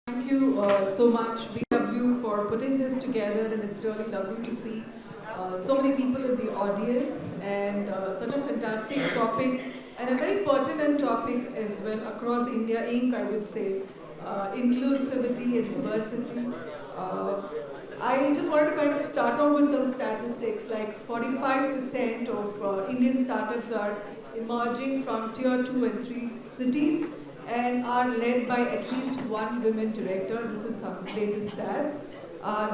Thank you so much, BW, for putting this together, and it's really lovely to see so many people in the audience and such a fantastic topic and a very pertinent topic as well across India Inc., I would say, inclusivity and diversity. Uh, I just wanted to kind of start off with some statistics, like 45% of Indian startups are emerging from tier 2 and 3 cities and are led by at least one women director. This is some latest stats.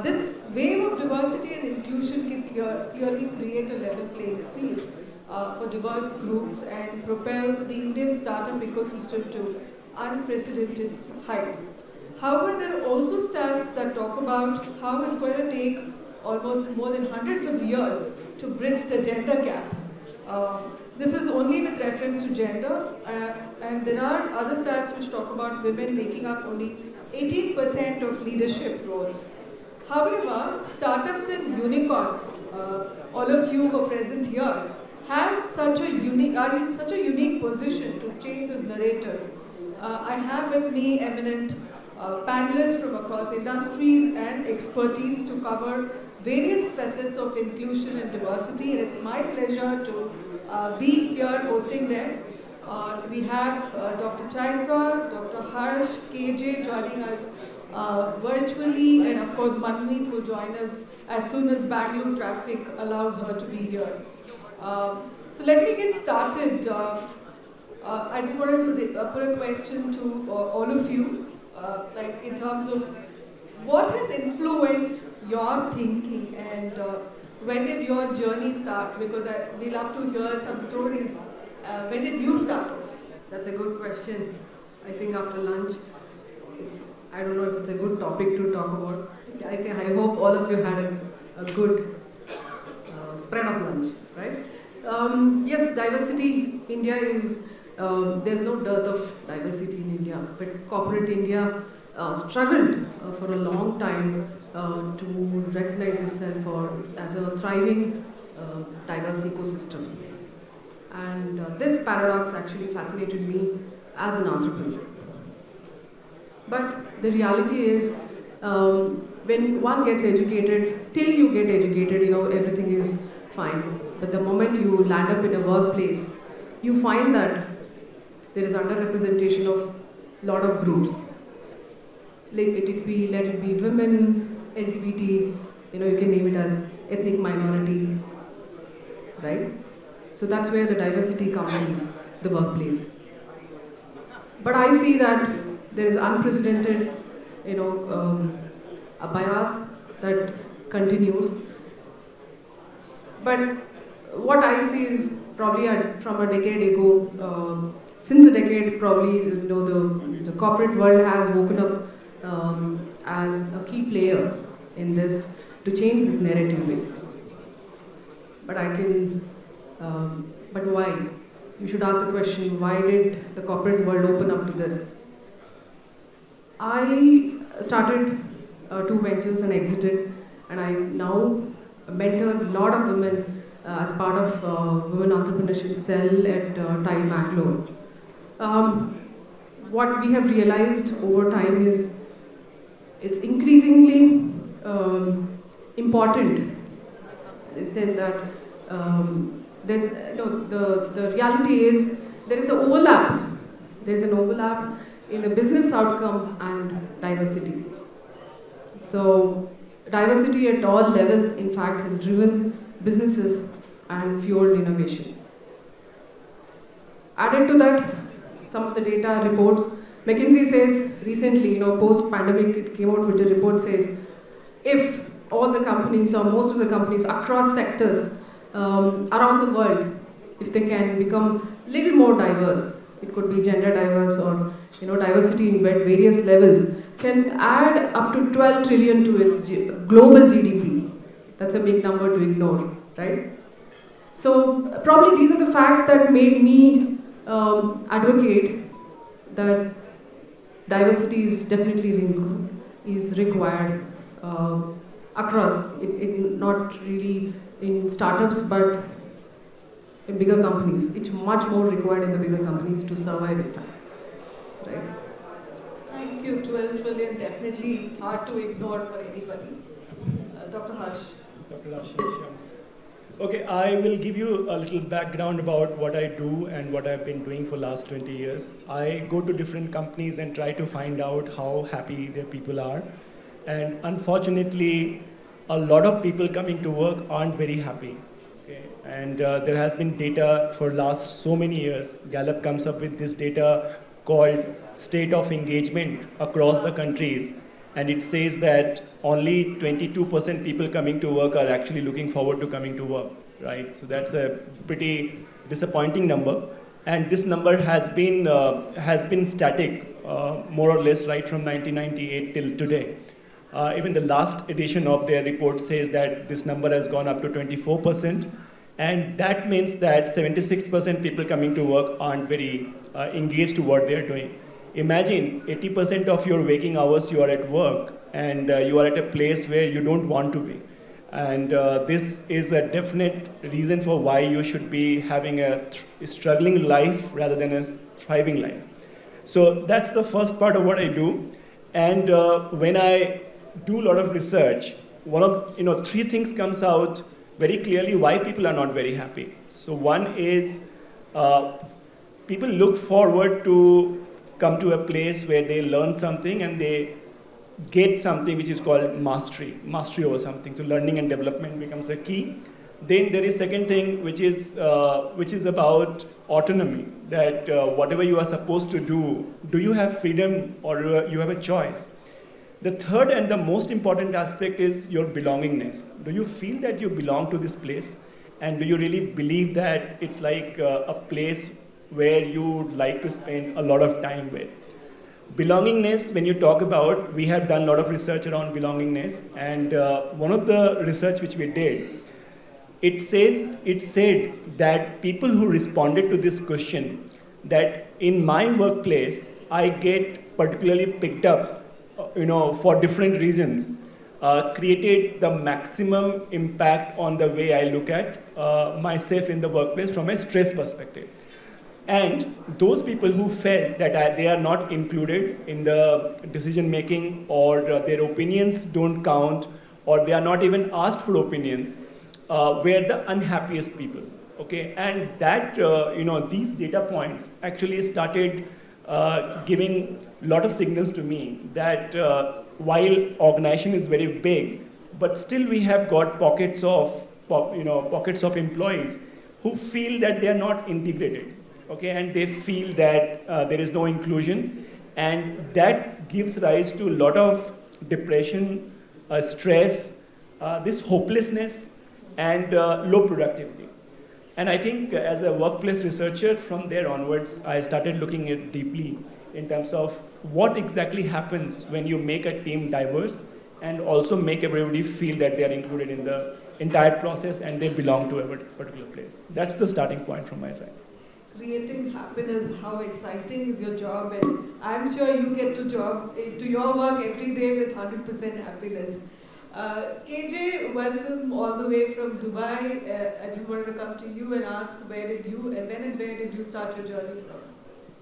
This wave of diversity and inclusion can clearly create a level playing field for diverse groups and propel the Indian startup ecosystem to unprecedented heights. However, there are also stats that talk about how it's going to take almost more than hundreds of years to bridge the gender gap. This is only with reference to gender, and there are other stats which talk about women making up only 18% of leadership roles. However, startups and unicorns, all of you who are present here, have are in such a unique position to change this narrative. I have with me eminent panelists from across industries and expertise to cover various facets of inclusion and diversity, and it's my pleasure to be here hosting them. We have Dr. Chaitra, Dr. Harsh, KJ joining us virtually, and of course Manmeet will join us as soon as Bangalore traffic allows her to be here. So let me get started. I just wanted to put a question to all of you, like in terms of what has influenced your thinking and when did your journey start? Because we love to hear some stories. When did you start off? That's a good question. I think after lunch, I don't know if it's a good topic to talk about. I hope all of you had a good spread of lunch, right? Yes, diversity. India is, there's no dearth of diversity in India, but corporate India struggled for a long time to recognize itself as a thriving, diverse ecosystem. And this paradox actually fascinated me as an entrepreneur. But the reality is, when one gets educated, till you get educated, everything is fine. But the moment you land up in a workplace, you find that there is underrepresentation of a lot of groups. Let it be women, LGBT, you can name it as ethnic minority, right? So that's where the diversity comes in the workplace. But I see that there is unprecedented, a bias that continues. But what I see is probably from a decade ago, since a decade, probably the corporate world has woken up as a key player in this to change this narrative, basically. But but why? You should ask the question: why did the corporate world open up to this? I started 2 ventures and exited, and I now mentor a lot of women as part of Women Entrepreneurship Cell at TiE Bangalore. What we have realized over time is it's increasingly important that the reality is there is an overlap. There is an overlap in the business outcome and diversity. So diversity at all levels, in fact, has driven businesses and fueled innovation. Added to that, some of the data reports, McKinsey says recently, post-pandemic, it came out with a report says, if all the companies or most of the companies across sectors around the world, if they can become a little more diverse, it could be gender diverse or diversity in various levels, can add up to 12 trillion to its global GDP. That's a big number to ignore, right? So probably these are the facts that made me advocate that diversity is definitely required across, not really in startups, but in bigger companies. It's much more required in the bigger companies to survive with that, right? Thank you. 12 trillion, definitely hard to ignore for anybody. Dr. Harsh. Dr. Ashish. Okay, I will give you a little background about what I do and what I've been doing for last 20 years. I go to different companies and try to find out how happy their people are. And unfortunately, a lot of people coming to work aren't very happy. Okay? And there has been data for last so many years. Gallup comes up with this data called state of engagement across the countries. And it says that only 22% people coming to work are actually looking forward to coming to work, right? So that's a pretty disappointing number. And this number has been static, more or less, right from 1998 till today. Even the last edition of their report says that this number has gone up to 24%. And that means that 76% people coming to work aren't very engaged to what they're doing. Imagine 80% of your waking hours you are at work and you are at a place where you don't want to be. And this is a definite reason for why you should be having a struggling life rather than a thriving life. So that's the first part of what I do. And when I do a lot of research, three things comes out very clearly why people are not very happy. So one is people look forward to come to a place where they learn something and they get something which is called mastery over something. So learning and development becomes a key. Then there is second thing which is about autonomy, that whatever you are supposed to do you have freedom or you have a choice? The third and the most important aspect is your belongingness. Do you feel that you belong to this place? And do you really believe that it's like a place where you would like to spend a lot of time with? Belongingness, when you talk about, we have done a lot of research around belongingness, and one of the research which we did, it said that people who responded to this question, that in my workplace, I get particularly picked up, for different reasons, created the maximum impact on the way I look at myself in the workplace from a stress perspective. And those people who felt that they are not included in the decision making, or their opinions don't count, or they are not even asked for opinions, were the unhappiest people. Okay, and that these data points actually started giving a lot of signals to me that while organization is very big, but still we have got pockets of employees who feel that they are not integrated. Okay, and they feel that there is no inclusion, and that gives rise to a lot of depression, stress, this hopelessness, and low productivity. And I think as a workplace researcher, from there onwards, I started looking at deeply in terms of what exactly happens when you make a team diverse and also make everybody feel that they are included in the entire process and they belong to a particular place. That's the starting point from my side. Creating happiness, how exciting is your job, and I'm sure you get to your work every day with 100% happiness. KJ, welcome all the way from Dubai. I just wanted to come to you and ask when and where did you start your journey from?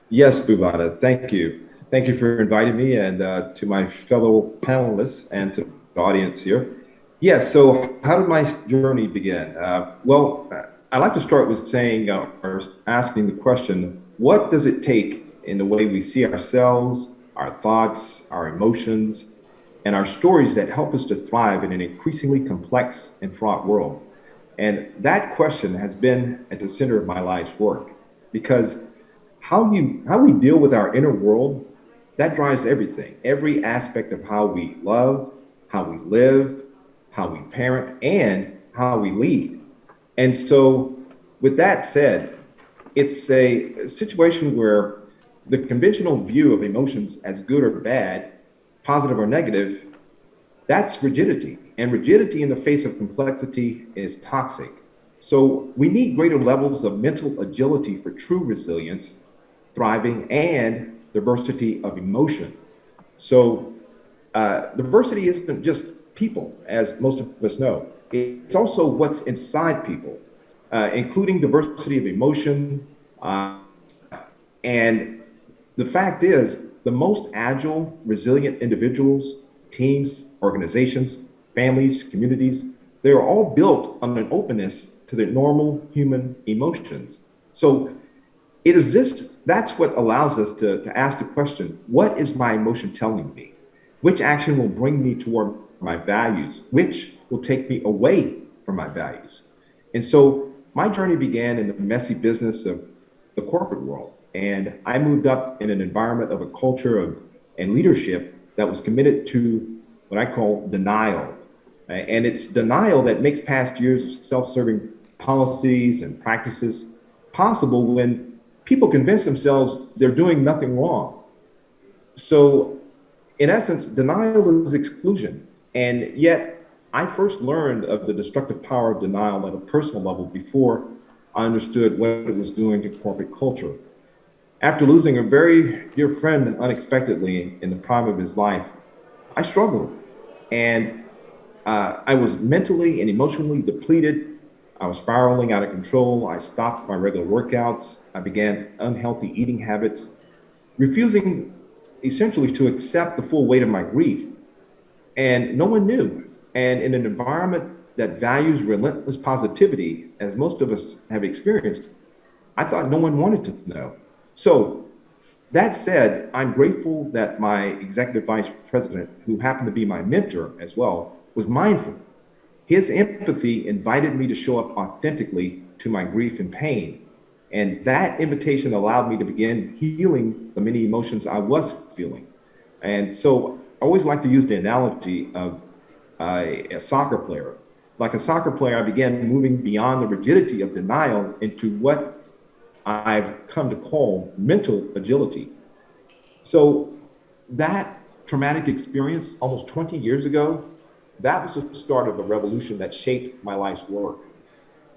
Yes, Bhuvana, thank you. Thank you for inviting me, and to my fellow panelists and to the audience here. Yes, so how did my journey begin? I like to start with saying or asking the question, what does it take in the way we see ourselves, our thoughts, our emotions, and our stories that help us to thrive in an increasingly complex and fraught world? And that question has been at the center of my life's work, because how we deal with our inner world, that drives everything, every aspect of how we love, how we live, how we parent, and how we lead. And so, with that said, it's a situation where the conventional view of emotions as good or bad, positive or negative, that's rigidity. And rigidity in the face of complexity is toxic. So we need greater levels of mental agility for true resilience, thriving, and diversity of emotion. So diversity isn't just people, as most of us know. It's also what's inside people, including diversity of emotion. And the fact is, the most agile, resilient individuals, teams, organizations, families, communities, they are all built on an openness to the normal human emotions. So it is this, that's what allows us to ask the question, what is my emotion telling me? Which action will bring me toward my values? Which will take me away from my values? And so my journey began in the messy business of the corporate world. And I moved up in an environment of a culture of and leadership that was committed to what I call denial. And it's denial that makes past years of self-serving policies and practices possible when people convince themselves they're doing nothing wrong. So, in essence, denial is exclusion. And yet, I first learned of the destructive power of denial at a personal level before I understood what it was doing to corporate culture. After losing a very dear friend unexpectedly in the prime of his life, I struggled. And I was mentally and emotionally depleted. I was spiraling out of control. I stopped my regular workouts. I began unhealthy eating habits, refusing essentially to accept the full weight of my grief. And no one knew. And in an environment that values relentless positivity, as most of us have experienced, I thought no one wanted to know. So that said, I'm grateful that my executive vice president, who happened to be my mentor as well, was mindful. His empathy invited me to show up authentically to my grief and pain. And that invitation allowed me to begin healing the many emotions I was feeling. And so I always like to use the analogy of a soccer player. Like a soccer player, I began moving beyond the rigidity of denial into what I've come to call mental agility. So that traumatic experience almost 20 years ago, that was the start of a revolution that shaped my life's work.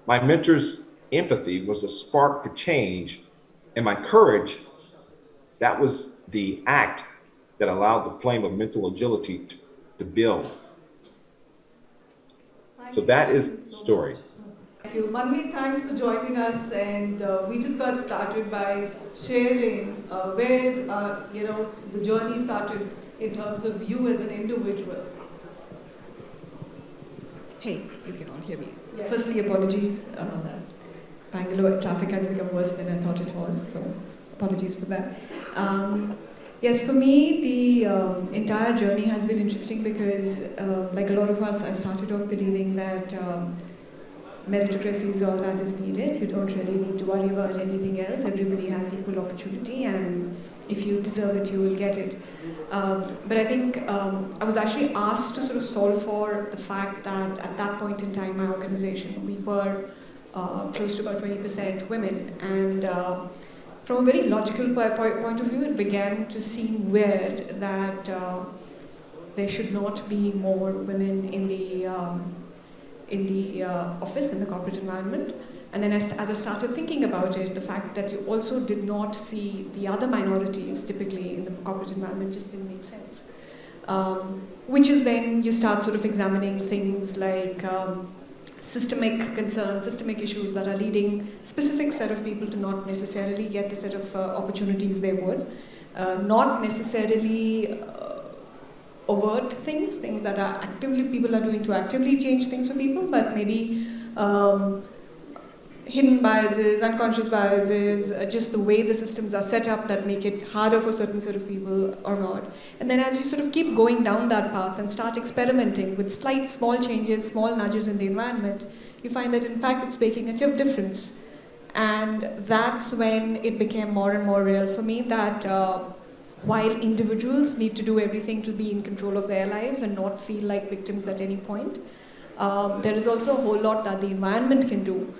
My mentor's empathy was a spark for change, and my courage, that was the act that allowed the flame of mental agility to build. So that is the story. Thank you. Manmeet, thanks for joining us. And we just got started by sharing where the journey started in terms of you as an individual. Hey, you can all hear me. Yes. Firstly, apologies. Bangalore traffic has become worse than I thought it was, so apologies for that. Yes, for me, the entire journey has been interesting because, like a lot of us, I started off believing that meritocracy is all that is needed. You don't really need to worry about anything else. Everybody has equal opportunity, and if you deserve it, you will get it. But I think I was actually asked to sort of solve for the fact that at that point in time, my organization, we were close to about 20% women. And from a very logical point of view, it began to seem weird that there should not be more women in the office, in the corporate environment. And then as I started thinking about it, the fact that you also did not see the other minorities typically in the corporate environment just didn't make sense. Which is then you start sort of examining things like systemic concerns, systemic issues that are leading specific set of people to not necessarily get the set of opportunities they would. Not necessarily overt things that are people are doing to actively change things for people, but maybe hidden biases, unconscious biases, just the way the systems are set up that make it harder for certain sort of people or not. And then as you sort of keep going down that path and start experimenting with slight small changes, small nudges in the environment, you find that in fact it's making a difference. And that's when it became more and more real for me that while individuals need to do everything to be in control of their lives and not feel like victims at any point, there is also a whole lot that the environment can do.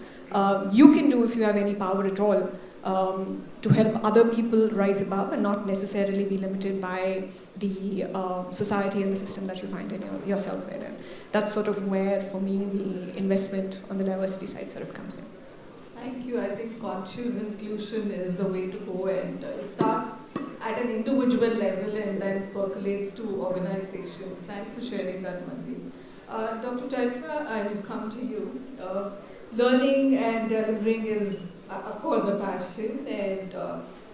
You can do if you have any power at all to help other people rise above and not necessarily be limited by the society and the system that you find in yourself in. And that's sort of where, for me, the investment on the diversity side sort of comes in. Thank you. I think conscious inclusion is the way to go, and it starts at an individual level and then percolates to organizations. Thanks for sharing that, Manmeet. Dr. Chaitra, I will come to you. Learning and delivering is, of course, a passion, and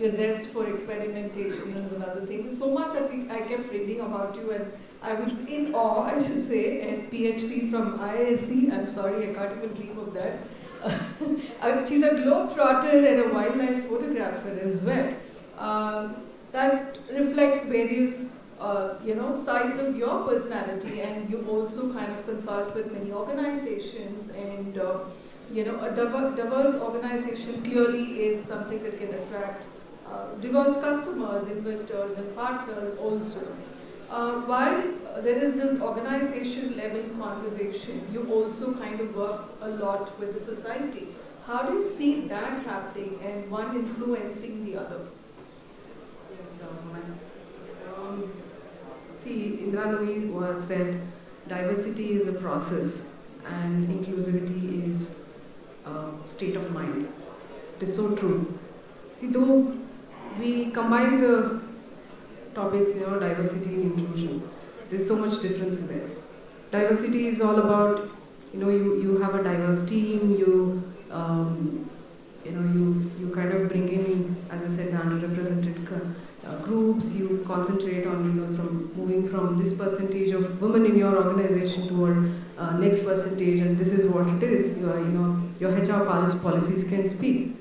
your zest for experimentation is another thing. There's so much that I kept reading about you, and I was in awe, I should say, at PhD from IISc. I'm sorry, I can't even dream of that. She's a globetrotter and a wildlife photographer as well. That reflects various sides of your personality, and you also kind of consult with many organizations, and a diverse organization clearly is something that can attract diverse customers, investors, and partners also. While there is this organization level conversation, you also kind of work a lot with the society. How do you see that happening and one influencing the other? Yes, see, Indra Nooyi was said, diversity is a process and inclusivity is a state of mind. It is so true. See, though we combine the topics, diversity and inclusion, there's so much difference there. Diversity is all about, you have a diverse team, you kind of bring in, as I said, underrepresented groups, you concentrate on, from moving from this percentage of women in your organization toward next percentage, and this is what it is. Your HR policies can speak.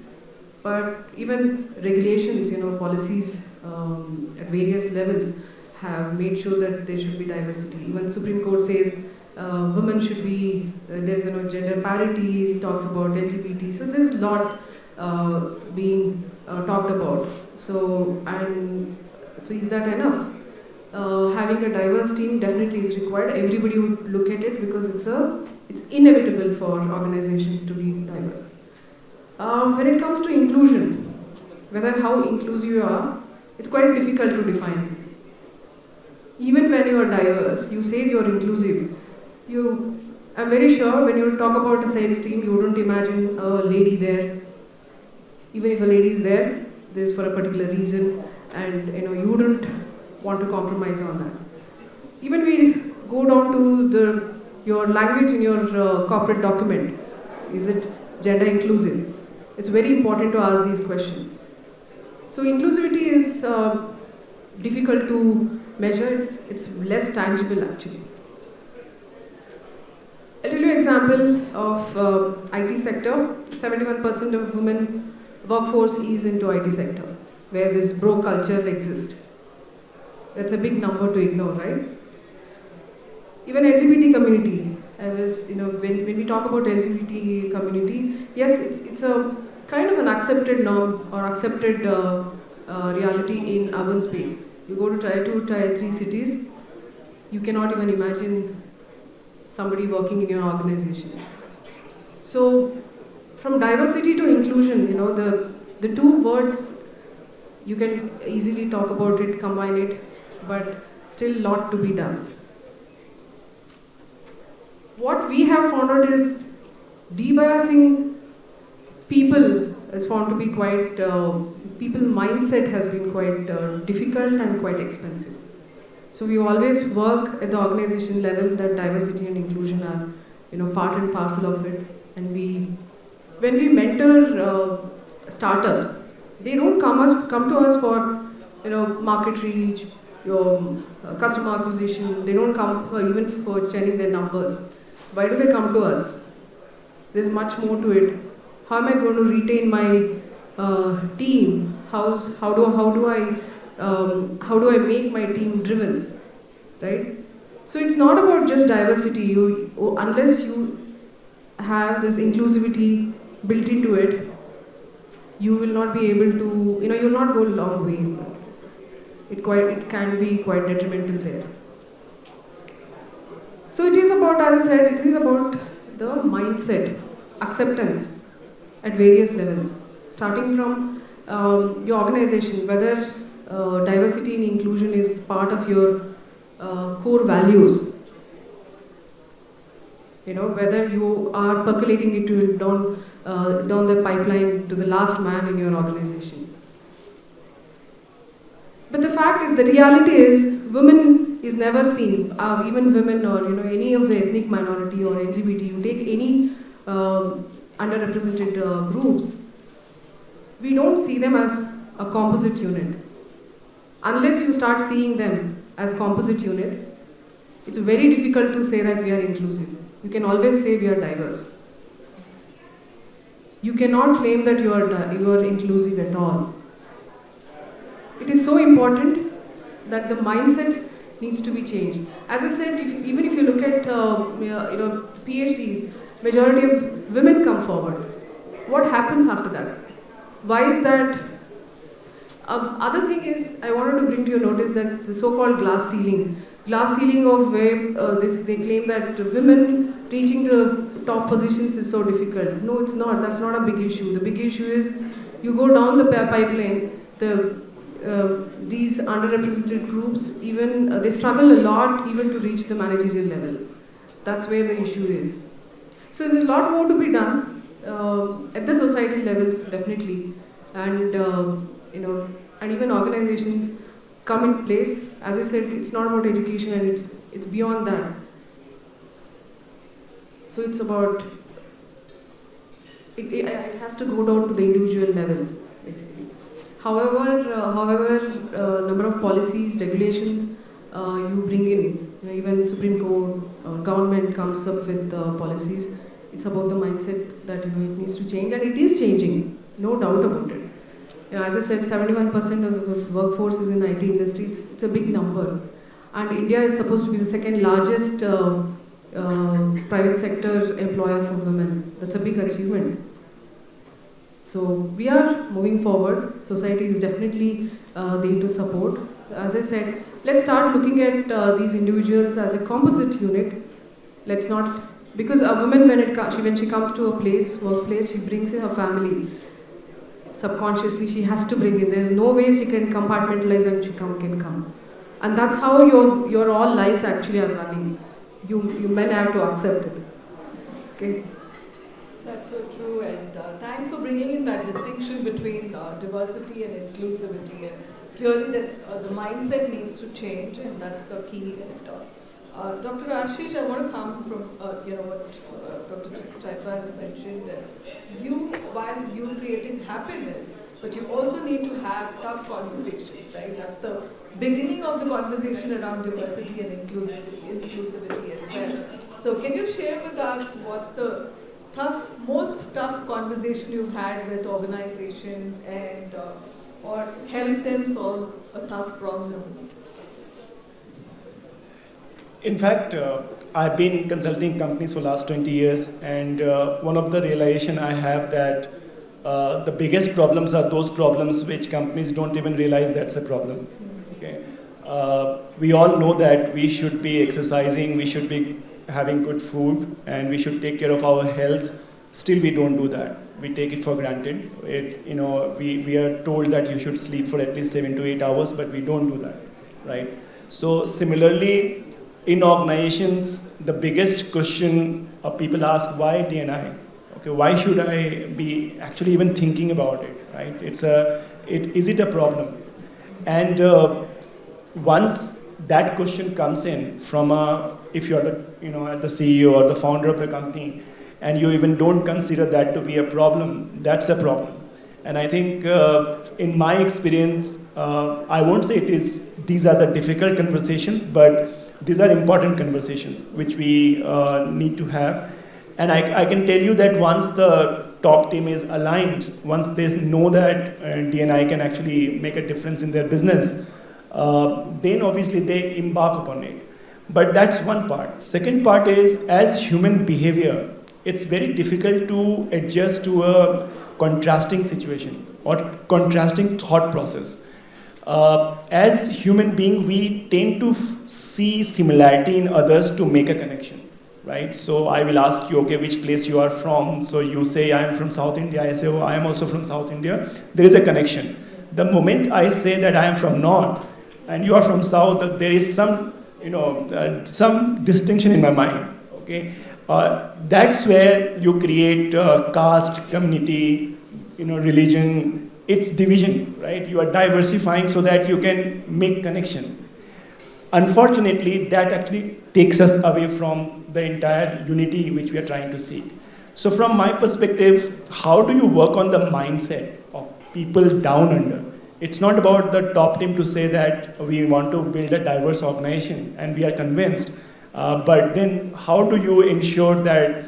But even regulations, policies at various levels have made sure that there should be diversity. Even Supreme Court says women should be, there's gender parity, it talks about LGBT, so there's a lot being talked about. So is that enough? Having a diverse team definitely is required. Everybody would look at it because it's inevitable for organizations to be diverse. When it comes to inclusion, how inclusive you are, it's quite difficult to define. Even when you are diverse, you say you are inclusive. I'm very sure when you talk about a sales team, you wouldn't imagine a lady there. Even if a lady is there, there's for a particular reason, and you wouldn't want to compromise on that. Even we go down to your language in your corporate document. Is it gender inclusive? It's very important to ask these questions. So inclusivity is difficult to measure. It's less tangible actually. I'll tell you an example of IT sector. 71% of women workforce is into IT sector, where this bro culture exists. That's a big number to ignore, right? Even LGBT community. When we talk about LGBT community, yes, it's a kind of an accepted norm or accepted reality in urban space. You go to tier 2, tier 3 cities, you cannot even imagine somebody working in your organization. So, from diversity to inclusion, the two words, you can easily talk about it, combine it, but still a lot to be done. What we have found out is debiasing people is found to be quite, people mindset has been quite difficult and quite expensive. So we always work at the organization level that diversity and inclusion are, part and parcel of it. And when we mentor startups, they don't come to us for, market reach, your customer acquisition. They don't come even for checking their numbers. Why do they come to us? There's much more to it. How am I going to retain my team? How do I make my team driven, right? So it's not about just diversity. Unless you have this inclusivity built into it, you will not be able to, you'll not go a long way. It can be quite detrimental there. So it is about, as I said, it is about the mindset, acceptance at various levels, starting from your organization, whether diversity and inclusion is part of your core values, whether you are percolating it down the pipeline to the last man in your organization. But the fact is, the reality is, women is never seen, even women or any of the ethnic minority or LGBT, you take any underrepresented groups, we don't see them as a composite unit. Unless you start seeing them as composite units, it's very difficult to say that we are inclusive. You can always say we are diverse. You cannot claim that you are inclusive at all. It is so important that the mindset needs to be changed. As I said, even if you look at PhDs, majority of women come forward. What happens after that? Why is that? Other thing is, I wanted to bring to your notice that the so-called glass ceiling of where they claim that women reaching the top positions is so difficult. No, it's not. That's not a big issue. The big issue is you go down the pipeline, these underrepresented groups, even they struggle a lot even to reach the managerial level. That's where the issue is. So there's a lot more to be done at the society levels, definitely, and and even organizations come in place. As I said, it's not about education, and it's beyond that. So it's about it has to go down to the individual level, basically. However, number of policies, regulations you bring in, even Supreme Court, government comes up with policies. It's about the mindset that it needs to change, and it is changing, no doubt about it. As I said, 71% of the workforce is in IT industry. It's a big number, and India is supposed to be the second largest private sector employer for women. That's a big achievement. So we are moving forward. Society is definitely there to support. As I said, let's start looking at these individuals as a composite unit. Let's not, because a woman when she comes to a workplace, she brings in her family. Subconsciously, she has to bring in. There's no way she can compartmentalize and she can come. And that's how your all lives actually are running. You men have to accept it. Okay. That's so true, and thanks for bringing in that distinction between diversity and inclusivity. And clearly, that the mindset needs to change, and that's the key. And, Dr. Ashish, I want to come from what Dr. Chaitra has mentioned. While you creating happiness, but you also need to have tough conversations, right? That's the beginning of the conversation around diversity and inclusivity as well. So, can you share with us what's the most tough conversation you've had with organizations and or helped them solve a tough problem? In fact, I've been consulting companies for the last 20 years, and one of the realization I have that the biggest problems are those problems which companies don't even realize that's a problem. Okay? We all know that we should be exercising, we should be having good food, and we should take care of our health. Still, we don't do that. We take it for granted. We are told that you should sleep for at least 7 to 8 hours, but we don't do that, right? So similarly, in organizations, the biggest question people ask, why D&I? Okay, why should I be actually even thinking about it, right? Is it a problem? And once that question comes in from if you're the CEO or the founder of the company, and you even don't consider that to be a problem, that's a problem. And I think in my experience, I won't say these are the difficult conversations, but these are important conversations which we need to have. And I can tell you that once the top team is aligned, once they know that D&I can actually make a difference in their business, then obviously they embark upon it. But that's one part. Second part is, as human behavior, it's very difficult to adjust to a contrasting situation or contrasting thought process. As human beings, we tend to see similarity in others to make a connection, right? So I will ask you, okay, which place you are from? So you say, I am from South India. I say, oh, I am also from South India. There is a connection. The moment I say that I am from North and you are from South, there is some, some distinction in my mind, okay? That's where you create caste, community, religion. It's division, right? You are diversifying so that you can make connection. Unfortunately, that actually takes us away from the entire unity which we are trying to seek. So from my perspective, how do you work on the mindset of people down under? It's not about the top team to say that we want to build a diverse organization and we are convinced. But then how do you ensure that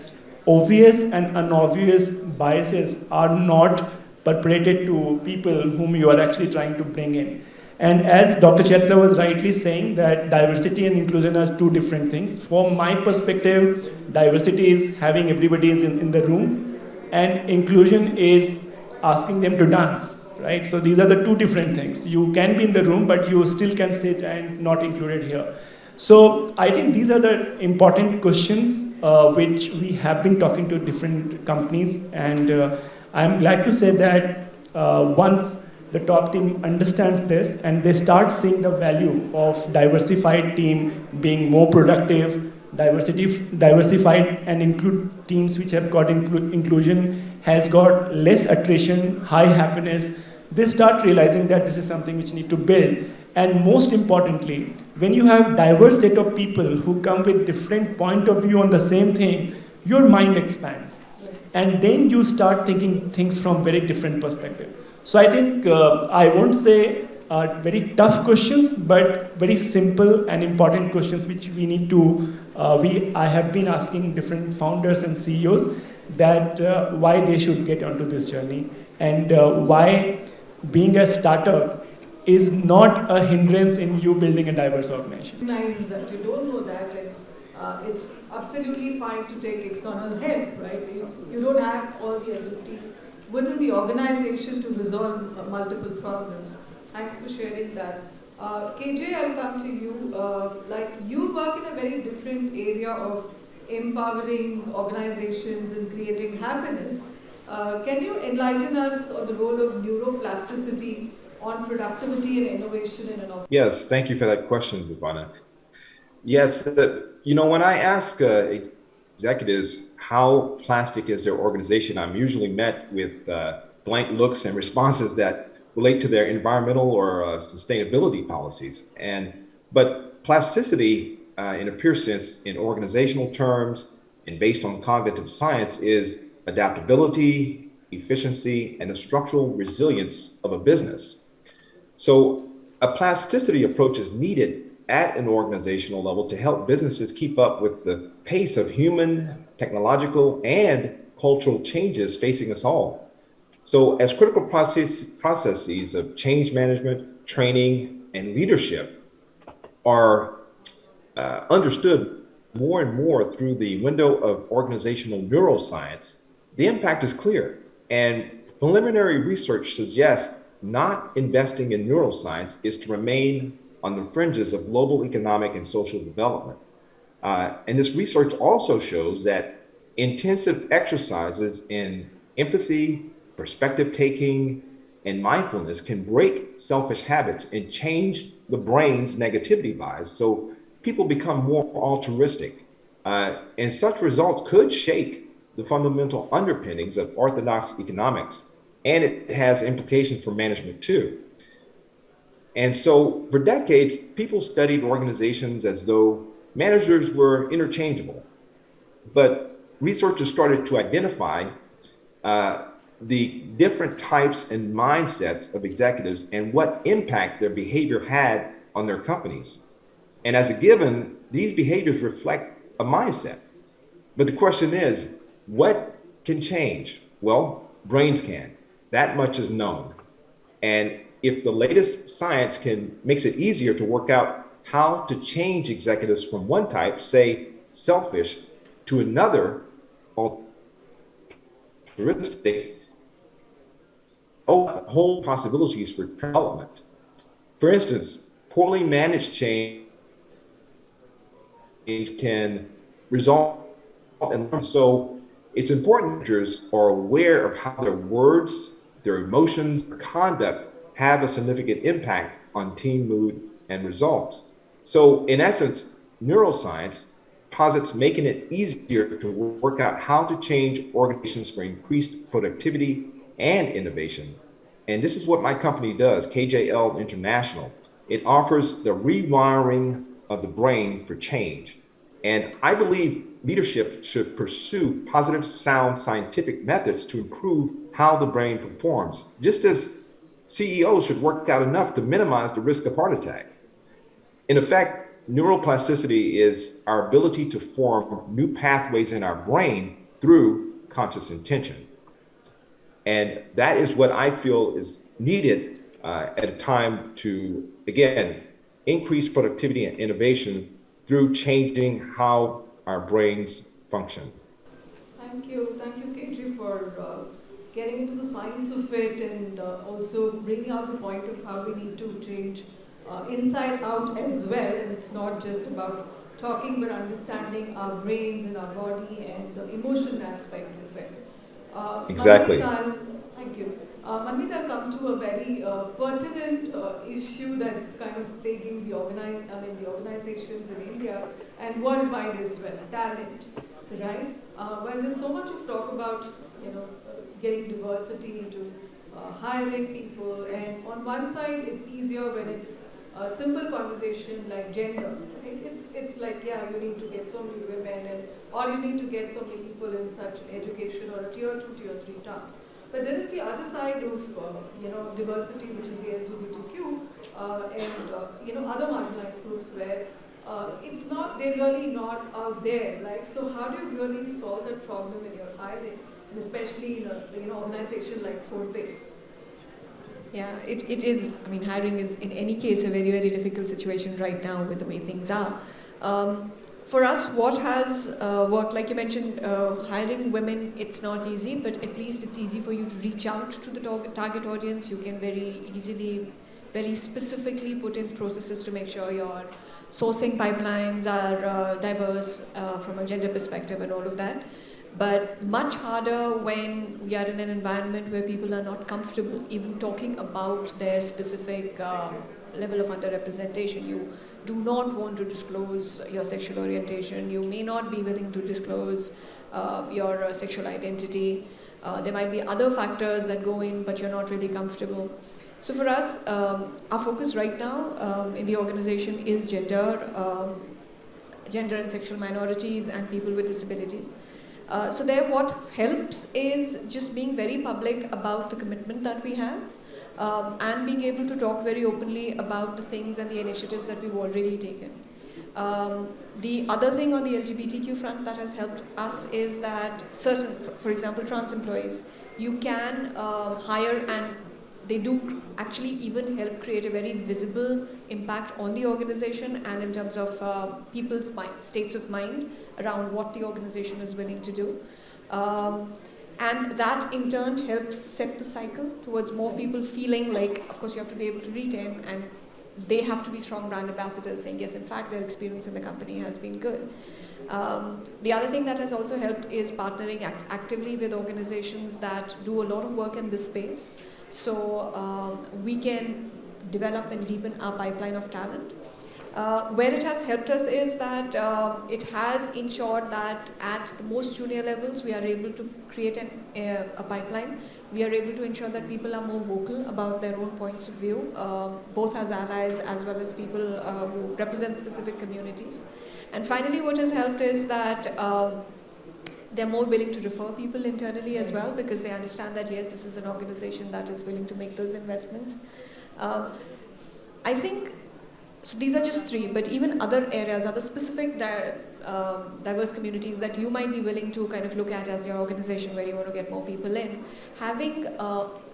obvious and unobvious biases are not perpetrated to people whom you are actually trying to bring in? And as Dr. Chaitra was rightly saying, that diversity and inclusion are two different things. From my perspective, diversity is having everybody in the room, and inclusion is asking them to dance, right? So these are the two different things. You can be in the room, but you still can sit and not included here. So I think these are the important questions which we have been talking to different companies, and I'm glad to say that once the top team understands this and they start seeing the value of diversified team being more productive, diversified and include teams which have got inclusion, has got less attrition, high happiness, they start realizing that this is something which need to build. And most importantly, when you have diverse set of people who come with different point of view on the same thing, your mind expands. And then you start thinking things from very different perspective. So I think I won't say very tough questions, but very simple and important questions which we need to, I have been asking different founders and CEOs that why they should get onto this journey, and why being a startup is not a hindrance in you building a diverse organization. Recognize that you don't know that, and it's absolutely fine to take external help, right? You don't have all the abilities within the organization to resolve multiple problems. Thanks for sharing that. KJ, I'll come to you. Like, you work in a very different area of empowering organizations and creating happiness. Can you enlighten us on the role of neuroplasticity on productivity and innovation in an organization? Yes, thank you for that question, Bhuvana. Yes, when I ask executives how plastic is their organization, I'm usually met with blank looks and responses that relate to their environmental or sustainability policies. But plasticity, in a pure sense, in organizational terms and based on cognitive science, is adaptability, efficiency, and the structural resilience of a business. So a plasticity approach is needed at an organizational level to help businesses keep up with the pace of human, technological, and cultural changes facing us all. So as critical processes of change management, training, and leadership are understood more and more through the window of organizational neuroscience, the impact is clear. And preliminary research suggests not investing in neuroscience is to remain on the fringes of global economic and social development. And this research also shows that intensive exercises in empathy, perspective taking, and mindfulness can break selfish habits and change the brain's negativity bias so people become more altruistic. And such results could shake the fundamental underpinnings of orthodox economics, and it has implications for management too. And so for decades, people studied organizations as though managers were interchangeable. But researchers started to identify the different types and mindsets of executives and what impact their behavior had on their companies. And as a given, these behaviors reflect a mindset. But the question is, what can change? Well, brains can. That much is known. And if the latest science makes it easier to work out how to change executives from one type, say selfish, to another altruistic, whole possibilities for development. For instance, poorly managed change can result in, so it's important managers are aware of how their words, their emotions, their conduct have a significant impact on team mood and results. So in essence, neuroscience posits making it easier to work out how to change organizations for increased productivity and innovation. And this is what my company does, KJL International. It offers the rewiring of the brain for change. And I believe leadership should pursue positive, sound scientific methods to improve how the brain performs, just as CEOs should work out enough to minimize the risk of heart attack. In effect, neuroplasticity is our ability to form new pathways in our brain through conscious intention. And that is what I feel is needed at a time to, again, increase productivity and innovation through changing how our brains function. Thank you, KJ, for getting into the science of it and also bringing out the point of how we need to change inside out as well. And it's not just about talking, but understanding our brains and our body and the emotion aspect of it. Exactly. Thank you. Manmeet, I'll come to a very pertinent issue that's kind of plaguing the organizations in India and worldwide as well, talent, right? Well, there's so much of talk about, getting diversity into hiring people, and on one side, it's easier when it's a simple conversation like gender. Right? It's like, yeah, you need to get so many women, or you need to get so many people in such education or a tier 2, tier 3 towns. But there is the other side of diversity, which is the LGBTQ and other marginalized groups where they're really not out there. Like, so how do you really solve that problem in your hiring, and especially in an organization like Phonepe? Yeah, it is. I mean, hiring is in any case a very, very difficult situation right now with the way things are. For us, what has worked, like you mentioned, hiring women, it's not easy, but at least it's easy for you to reach out to the target audience. You can very easily, very specifically put in processes to make sure your sourcing pipelines are diverse from a gender perspective and all of that. But much harder when we are in an environment where people are not comfortable even talking about their specific level of underrepresentation. You do not want to disclose your sexual orientation. You may not be willing to disclose your sexual identity. There might be other factors that go in, but you're not really comfortable. So for us, our focus right now in the organization is gender and sexual minorities and people with disabilities. So there what helps is just being very public about the commitment that we have and being able to talk very openly about the things and the initiatives that we've already taken. The other thing on the LGBTQ front that has helped us is that certain, for example, trans employees, you can hire, and they do actually even help create a very visible impact on the organization and in terms of people's states of mind around what the organization is willing to do. And that in turn helps set the cycle towards more people feeling like, of course you have to be able to retain, and they have to be strong brand ambassadors saying, yes, in fact, their experience in the company has been good. The other thing that has also helped is partnering actively with organizations that do a lot of work in this space. So we can develop and deepen our pipeline of talent. Where it has helped us is that it has ensured that at the most junior levels we are able to create a pipeline. We are able to ensure that people are more vocal about their own points of view, both as allies as well as people who represent specific communities. And finally, what has helped is that they're more willing to refer people internally as well, because they understand that, yes, this is an organization that is willing to make those investments. I think, so these are just three, but even other areas, other specific diverse communities that you might be willing to kind of look at as your organization where you want to get more people in, having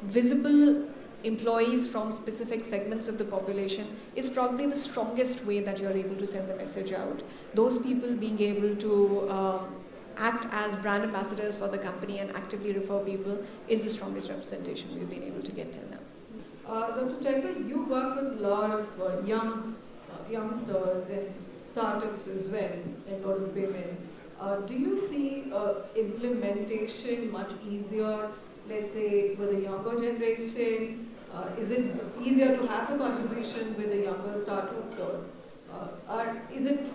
visible employees from specific segments of the population is probably the strongest way that you're able to send the message out. Those people being able to act as brand ambassadors for the company and actively refer people is the strongest representation we've been able to get till now. Dr. Chaitra, you work with a lot of youngsters and startups as well, and a lot of women. Do you see implementation much easier, let's say, with a younger generation? Is it easier to have the conversation with the younger startups, or is it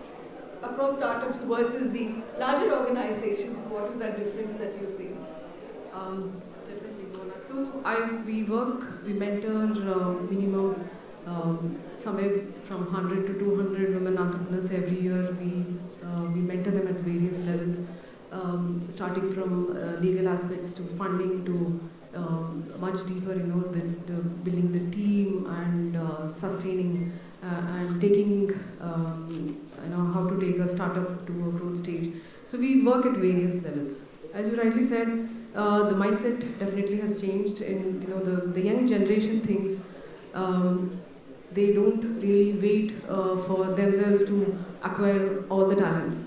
across startups versus the larger organizations? What is that difference that you see? Definitely, Bhuvana. So we mentor minimum somewhere from 100 to 200 women entrepreneurs every year. We mentor them at various levels, starting from legal aspects to funding to much deeper, the building the team and sustaining and taking, how to take a startup to a growth stage. So we work at various levels. As you rightly said, the mindset definitely has changed. In the young generation thinks they don't really wait for themselves to acquire all the talents.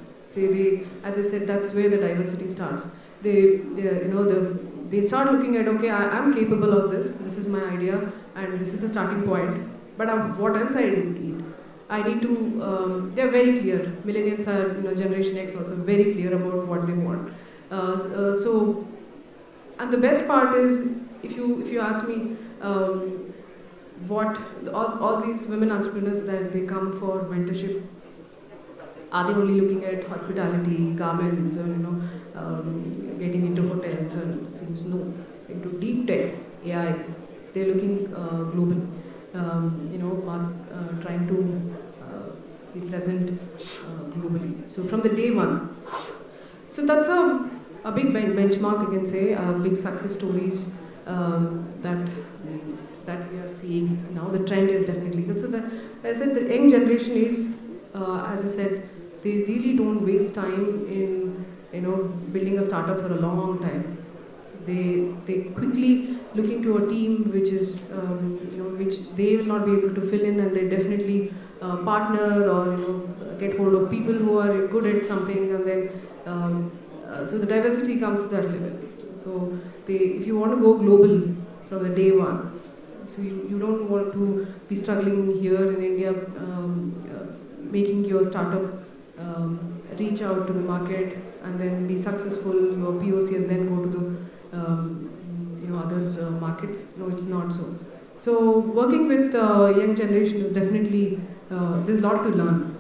As I said, that's where the diversity starts. They start looking at, okay, I'm capable of this. This is my idea, and this is the starting point. But what else I need? I need to. They're very clear. Millennials are, Generation X also very clear about what they want. And the best part is, if you ask me, all these women entrepreneurs that they come for mentorship, are they only looking at hospitality, garments, or getting into hotels and things? No, into deep tech, AI. They're looking global. Trying to be present globally. So from the day one. So that's a big benchmark, you can say, big success stories that we are seeing now. The trend is definitely that. So as I said, the young generation is, as I said, they really don't waste time in building a startup for a long time. They quickly look into a team which is which they will not be able to fill in, and they definitely partner or get hold of people who are good at something, and then so the diversity comes to that level. So if you want to go global from the day one, so you don't want to be struggling here in India, making your startup reach out to the market and then be successful, your POC, and then go to the other markets. No, it's not so. So working with young generation is definitely there's a lot to learn,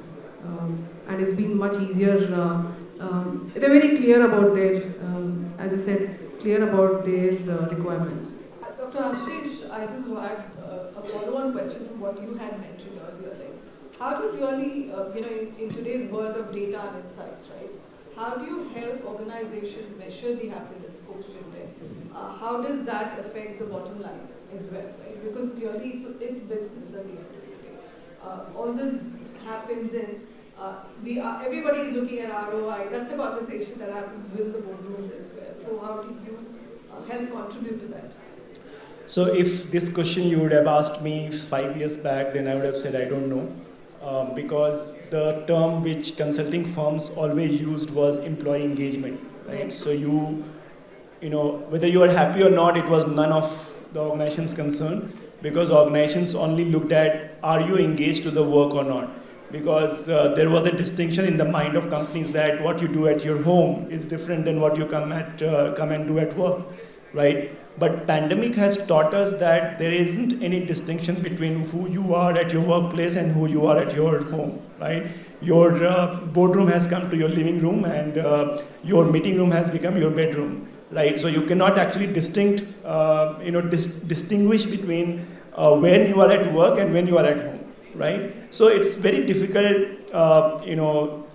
and it's been much easier. They're very clear about their, as I said, clear about their requirements. Dr. Ashish, I just had a follow-on question from what you had mentioned earlier. How do you really, in today's world of data and insights, right? How do you help organizations measure the happiness quotient there? How does that affect the bottom line as well, right? Because clearly it's business at the end of the day. All this happens in, everybody is looking at ROI. That's the conversation that happens with the boardrooms as well. So how do you help contribute to that? So if this question you would have asked me 5 years back, then I would have said I don't know. Because the term which consulting firms always used was employee engagement, right? So whether you are happy or not, it was none of the organization's concern, because organizations only looked at, are you engaged to the work or not? Because there was a distinction in the mind of companies that what you do at your home is different than what you come and do at work, right? But pandemic has taught us that there isn't any distinction between who you are at your workplace and who you are at your home, right? Your boardroom has come to your living room, and your meeting room has become your bedroom, right? So you cannot actually distinguish between when you are at work and when you are at home, right? So it's very difficult,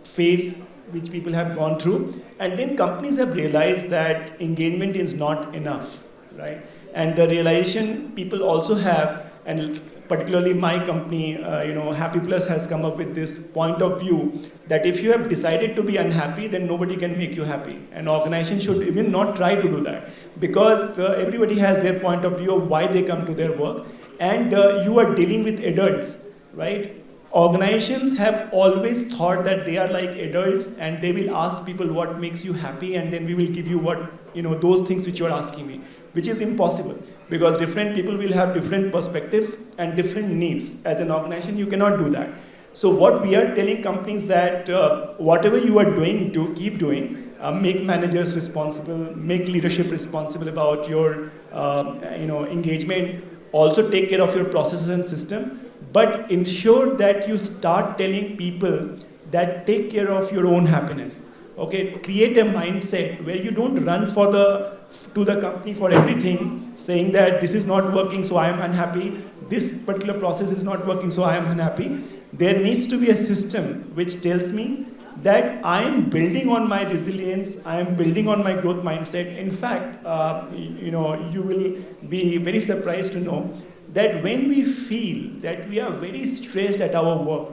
phase which people have gone through, and then companies have realized that engagement is not enough. Right? And the realization people also have, and particularly my company, Happy Plus has come up with this point of view that if you have decided to be unhappy, then nobody can make you happy. An organization should even not try to do that, because everybody has their point of view of why they come to their work, and you are dealing with adults, right? Organizations have always thought that they are like adults, and they will ask people what makes you happy, and then we will give you those things which you are asking me, which is impossible, because different people will have different perspectives and different needs. As an organization, you cannot do that. So what we are telling companies that whatever you are doing, keep doing. Make managers responsible, make leadership responsible about your engagement. Also take care of your processes and system, but ensure that you start telling people that take care of your own happiness. Okay, create a mindset where you don't run to the company for everything, saying that this is not working, so I am unhappy. This particular process is not working, so I am unhappy. There needs to be a system which tells me that I am building on my resilience, I am building on my growth mindset. In fact, you will be very surprised to know that when we feel that we are very stressed at our work,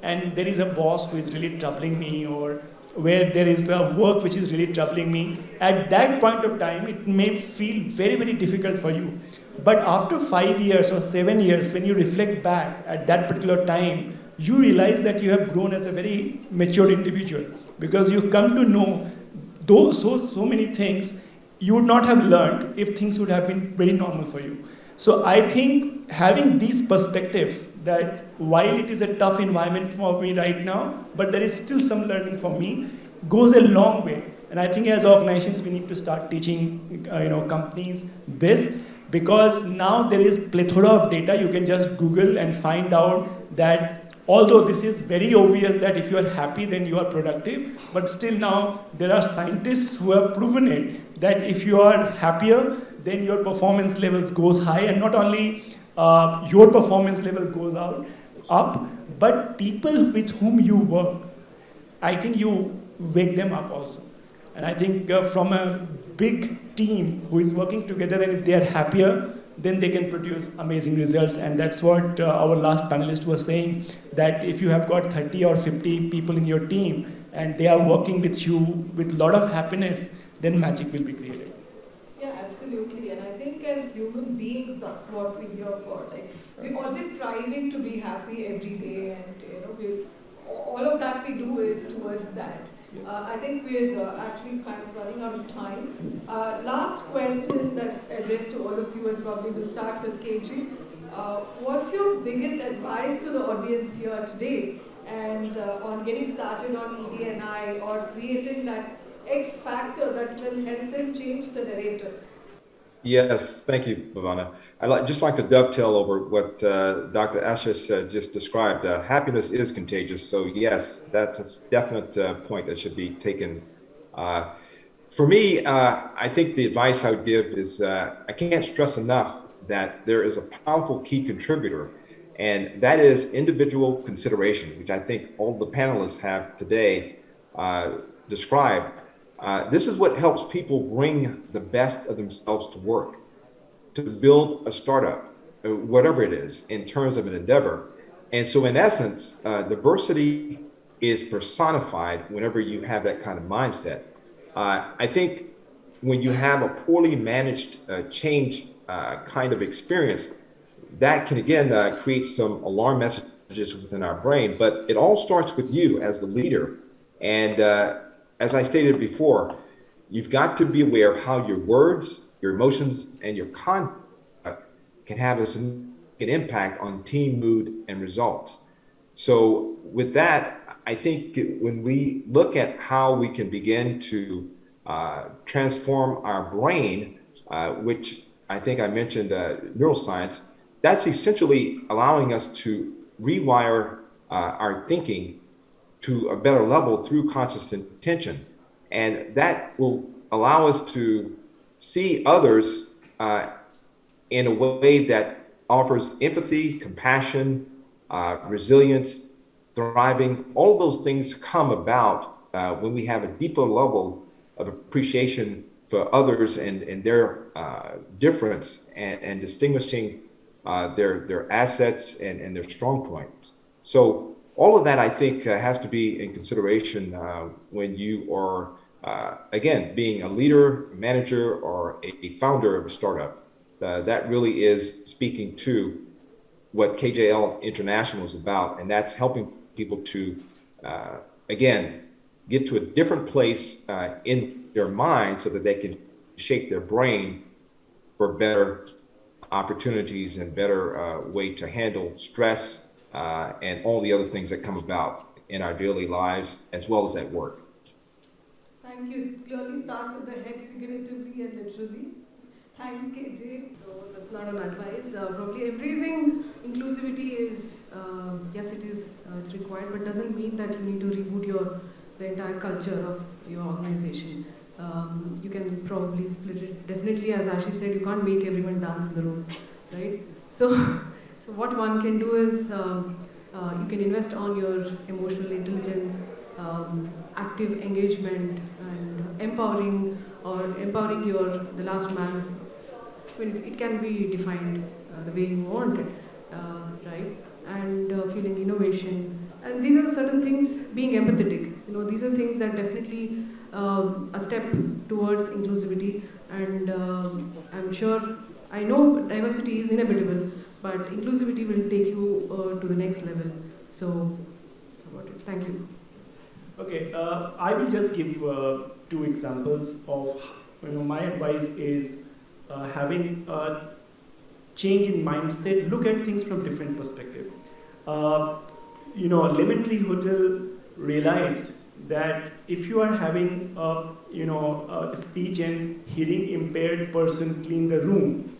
and there is a boss who is really troubling me, or where there is a work which is really troubling me, at that point of time, it may feel very, very difficult for you. But after 5 years or 7 years, when you reflect back at that particular time, you realize that you have grown as a very mature individual, because you come to know so many things you would not have learned if things would have been very normal for you. So I think having these perspectives, that while it is a tough environment for me right now, but there is still some learning for me, goes a long way. And I think as organizations, we need to start teaching companies this, because now there is plethora of data. You can just Google and find out that although this is very obvious that if you are happy, then you are productive, but still now there are scientists who have proven it, that if you are happier, then your performance levels goes high, and not only your performance level goes up, but people with whom you work, I think you wake them up also. And I think from a big team who is working together, and if they are happier, then they can produce amazing results. And that's what our last panelist was saying, that if you have got 30 or 50 people in your team, and they are working with you with a lot of happiness, then magic will be created. Yeah, absolutely. And I think as human beings, that's what we're here for. Like, we're always striving to be happy every day, and all of that we do is towards that. Yes. I think we're actually kind of running out of time. Last question that's addressed to all of you, and probably we'll start with KG. What's your biggest advice to the audience here today, and on getting started on ED&I, or creating that X factor that will help them change the narrative? Yes, thank you, Bhuvana. I'd just like to dovetail over what Dr. Ashish just described. Happiness is contagious, so yes, that's a definite point that should be taken. For me, I think the advice I would give is I can't stress enough that there is a powerful key contributor, and that is individual consideration, which I think all the panelists have today described. This is what helps people bring the best of themselves to work, to build a startup, whatever it is, in terms of an endeavor. And so in essence, diversity is personified whenever you have that kind of mindset. I think when you have a poorly managed change kind of experience, that can again create some alarm messages within our brain, but it all starts with you as the leader. And as I stated before, you've got to be aware of how your words, your emotions, and your conduct can have a significant impact on team mood and results. So with that, I think when we look at how we can begin to transform our brain, which I think I mentioned neuroscience, that's essentially allowing us to rewire our thinking to a better level through conscious intention. And that will allow us to see others in a way that offers empathy, compassion, resilience, thriving. All of those things come about when we have a deeper level of appreciation for others and their difference, and distinguishing their assets and their strong points. So all of that, I think, has to be in consideration when you are, again, being a leader, manager, or a founder of a startup. That really is speaking to what KJL International is about, and that's helping people to, again, get to a different place in their mind so that they can shape their brain for better opportunities and better way to handle stress, and all the other things that come about in our daily lives as well as at work. Thank you. It clearly starts at the head, figuratively and literally. Thanks, KJ. So that's not an advice. Probably embracing inclusivity is, yes, it's required, but doesn't mean that you need to reboot the entire culture of your organization. You can probably split it. Definitely, as Ashish said, you can't make everyone dance in the room, right? So what one can do is you can invest on your emotional intelligence, active engagement and empowering the last man. Well, it can be defined the way you want it, right? And feeling innovation. And these are certain things, being empathetic. These are things that definitely a step towards inclusivity. And I'm sure, I know diversity is inevitable, but inclusivity will take you to the next level. So, that's about it. Thank you. Okay, I will just give 2 examples of, my advice is having a change in mindset, look at things from different perspective. Lemon Tree Hotel realized that if you are having a speech and hearing impaired person clean the room,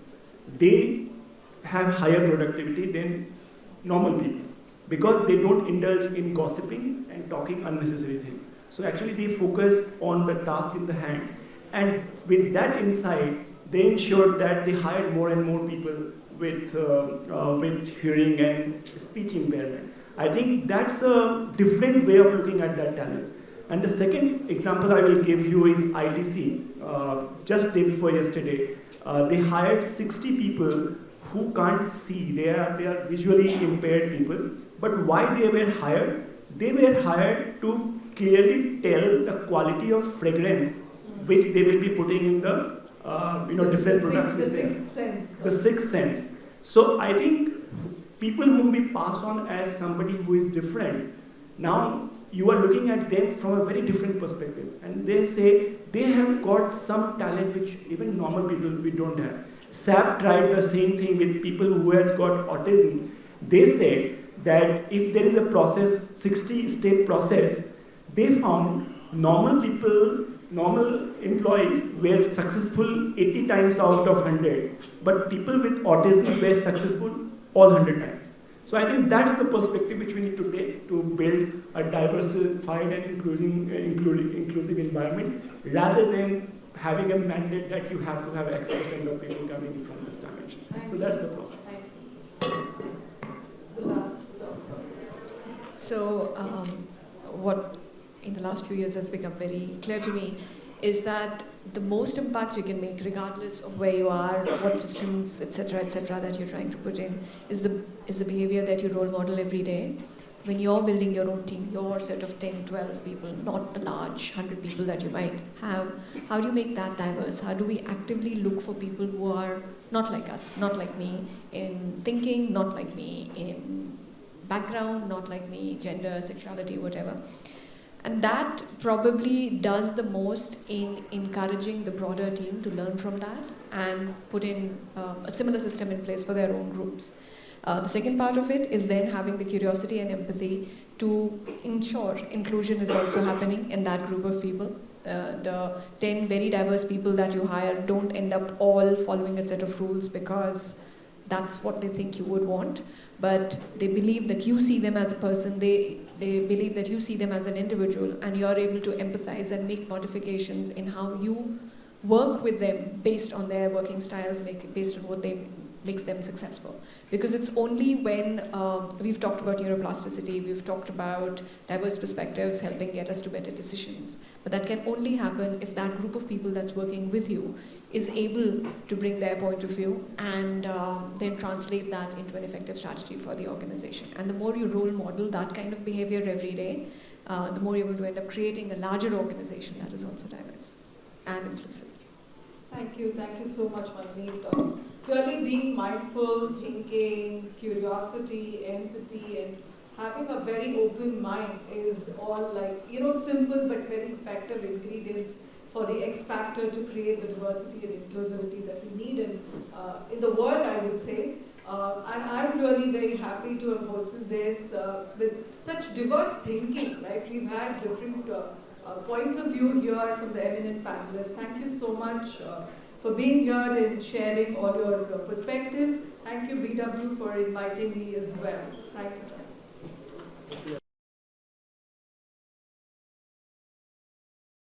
they have higher productivity than normal people because they don't indulge in gossiping and talking unnecessary things. So actually they focus on the task in the hand, and with that insight, they ensured that they hired more and more people with hearing and speech impairment. I think that's a different way of looking at that talent. And the second example I will give you is ITC. Just day before yesterday, they hired 60 people who can't see. They are visually impaired people. But why they were hired? They were hired to clearly tell the quality of fragrance which they will be putting in the different products. The sixth sense. The sixth sense. So I think people whom we pass on as somebody who is different, now you are looking at them from a very different perspective, and they say they have got some talent which even normal people we don't have. SAP tried the same thing with people who has got autism. They said that if there is a process, 60-step process, they found normal people, normal employees were successful 80 times out of 100, but people with autism were successful all 100 times. So I think that's the perspective which we need to take to build a diversified and inclusive environment, rather than having a mandate that you have to have X% of people coming in from this dimension. So that's the process. The last. So, what in the last few years has become very clear to me is that the most impact you can make, regardless of where you are, what systems, etc., that you're trying to put in, is the behavior that you role model every day. When you're building your own team, your set of 10, 12 people, not the large 100 people that you might have, how do you make that diverse? How do we actively look for people who are not like us, not like me in thinking, not like me in background, not like me, gender, sexuality, whatever. And that probably does the most in encouraging the broader team to learn from that and put in a similar system in place for their own groups. The second part of it is then having the curiosity and empathy to ensure inclusion is also happening in that group of people. The 10 very diverse people that you hire don't end up all following a set of rules because that's what they think you would want, but they believe that you see them as a person, they believe that you see them as an individual, and you're able to empathize and make modifications in how you work with them based on their working styles, based on what makes them successful. Because it's only when we've talked about neuroplasticity, we've talked about diverse perspectives helping get us to better decisions, but that can only happen if that group of people that's working with you is able to bring their point of view and then translate that into an effective strategy for the organization. And the more you role model that kind of behavior every day, the more you're going to end up creating a larger organization that is also diverse and inclusive. Thank you so much, Manmeet. Clearly being mindful, thinking, curiosity, empathy, and having a very open mind is all simple but very effective ingredients for the X factor to create the diversity and inclusivity that we need in the world, I would say. And I'm really very happy to have hosted this with such diverse thinking, right? We've had different points of view here from the eminent panelists. Thank you so much for being here and sharing all your perspectives. Thank you, BW, for inviting me as well. Thanks.